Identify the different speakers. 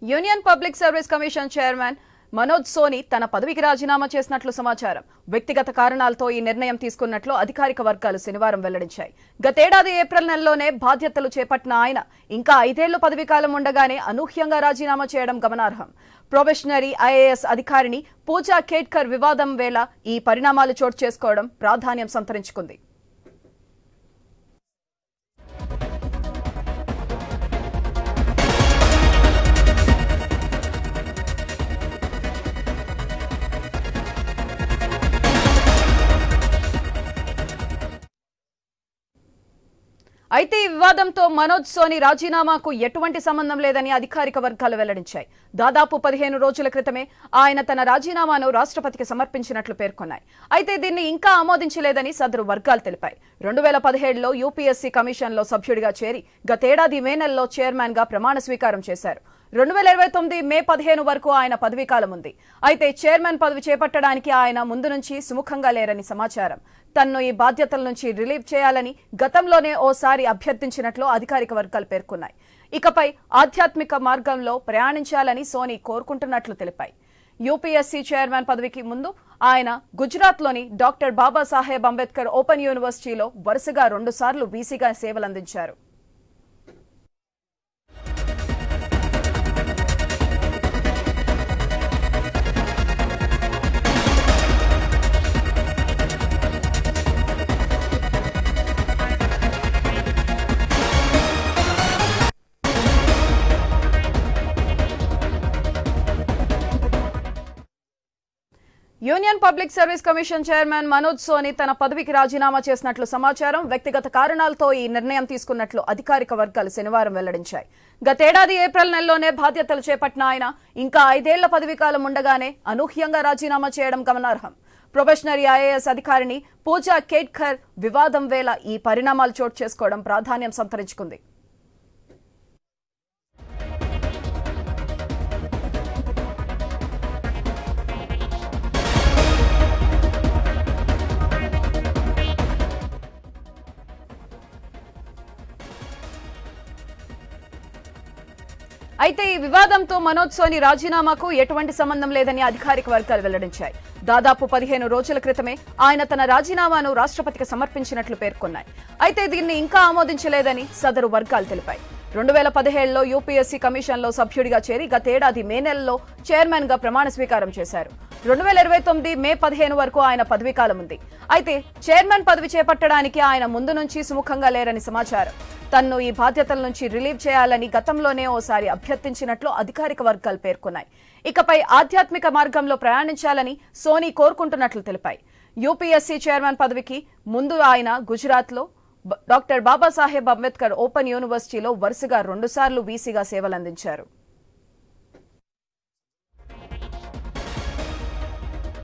Speaker 1: Union public service commission chairman Manoj Soni తన పదవికి రాజీనామా చేసినట్లు సమాచారం. వ్యక్తిగత కారణాలతో ఈ నిర్ణయం తీసుకున్నట్లు అధికారిక వర్గాలు శనివారం వెల్లడించాయి. గతేడాది ఏప్రిల్ నెలలోనే బాధ్యతలు చేపట్టిన ఆయన ఇంకా 5 ఏళ్ల పదవీ కాలం ఉండగానే అనూహ్యంగా రాజీనామా చేయడం గమనార్హం. ప్రొబేషనరీ ఐఏఎస్ అధికారిని పూజా కేట్కర్ వివాదం వేళ ఈ పరిణామాలు చోటు చేసుకోవడం ప్రాధాన్యం సంతరించుకుంది. అయితే ఈ వివాదంతో మనోజ్ సోని రాజీనామాకు ఎటువంటి సంబంధం లేదని అధికారిక వర్గాలు వెల్లడించాయి. దాదాపు 15 రోజుల క్రితమే ఆయన తన రాజీనామాను రాష్ట్రపతికి సమర్పించినట్లు పేర్కొన్నాయి. అయితే దీన్ని ఇంకా ఆమోదించలేదని సదరు వర్గాలు తెలిపాయి. 2017లో యూపీఎస్సీ కమిషన్లో సభ్యుడిగా చేరి గతేడాది మే నెలలో చైర్మన్ గా ప్రమాణ స్వీకారం చేశారు. 2029 మే 15 వరకు ఆయన పదవీకాలం ఉంది. అయితే చైర్మన్ పదవి చేపట్టడానికి ఆయన ముందు నుంచి సుముఖంగా లేరని సమాచారం. తన్ను ఈ బాధ్యతల నుంచి రిలీవ్ చేయాలని గతంలోనే ఓసారి అభ్యర్థించినట్లు అధికారిక వర్గాలు పేర్కొన్నాయి. ఇకపై ఆధ్యాత్మిక మార్గంలో ప్రయాణించాలని సోని కోరుకుంటున్నట్లు తెలిపాయి. యూపీఎస్సీ చైర్మన్ పదవికి ముందు ఆయన గుజరాత్లోని డాక్టర్ బాబాసాహెబ్ అంబేద్కర్ ఓపెన్ యూనివర్సిటీలో వరుసగా 2 సార్లు వీసీగా సేవలందించారు. Union public service commission chairman Manoj Soni తన పదవికి రాజీనామా చేసినట్లు సమాచారం. వ్యక్తిగత కారణాలతో ఈ నిర్ణయం తీసుకున్నట్లు అధికారిక వర్గాలు శనివారం వెల్లడించాయి. గతేడాది ఏప్రిల్ నెలలోనే బాధ్యతలు చేపట్టిన ఆయన ఇంకా 5 ఏళ్ల పదవీకాలం ఉండగానే అనూహ్యంగా రాజీనామా చేయడం గమనార్హం. ప్రొబేషనరీ ఐఏఎస్ అధికారిని పూజా కేట్కర్ వివాదం వేళ ఈ పరిణామాలు చోటు చేసుకోవడం ప్రాధాన్యం సంతరించుకుంది. అయితే ఈ వివాదంతో మనోజ్ సోని రాజీనామాకు ఎటువంటి సంబంధం లేదని అధికారిక వర్గాలు వెల్లడించాయి. దాదాపు 15 రోజుల క్రితమే ఆయన తన రాజీనామాను రాష్ట్రపతికి సమర్పించినట్లు పేర్కొన్నాయి. అయితే దీన్ని ఇంకా ఆమోదించలేదని సదరు వర్గాలు తెలిపాయి. 2017లో యూపీఎస్సీ కమిషన్లో సభ్యుడిగా చేరి గతేడాది మే నెలలో చైర్మన్ గా ప్రమాణ స్వీకారం చేశారు. 2029 మే 15 వరకు ఆయన పదవీకాలం ఉంది. అయితే చైర్మన్ పదవి చేపట్టడానికి ఆయన ముందు నుంచి సుముఖంగా లేరని సమాచారం. తన్ను ఈ బాధ్యతల నుంచి రిలీవ్ చేయాలని గతంలోనే ఓసారి అభ్యర్థించినట్లు అధికారిక వర్గాలు పేర్కొన్నాయి. ఇకపై ఆధ్యాత్మిక మార్గంలో ప్రయాణించాలని సోని కోరుకుంటున్నట్లు తెలిపాయి. యూపీఎస్సీ చైర్మన్ పదవికి ముందు ఆయన గుజరాత్లో డాక్టర్ బాబాసాహెబ్ అంబేద్కర్ ఓపెన్ యూనివర్సిటీలో వరుసగా 2 సార్లు వీసీగా సేవలందించారు.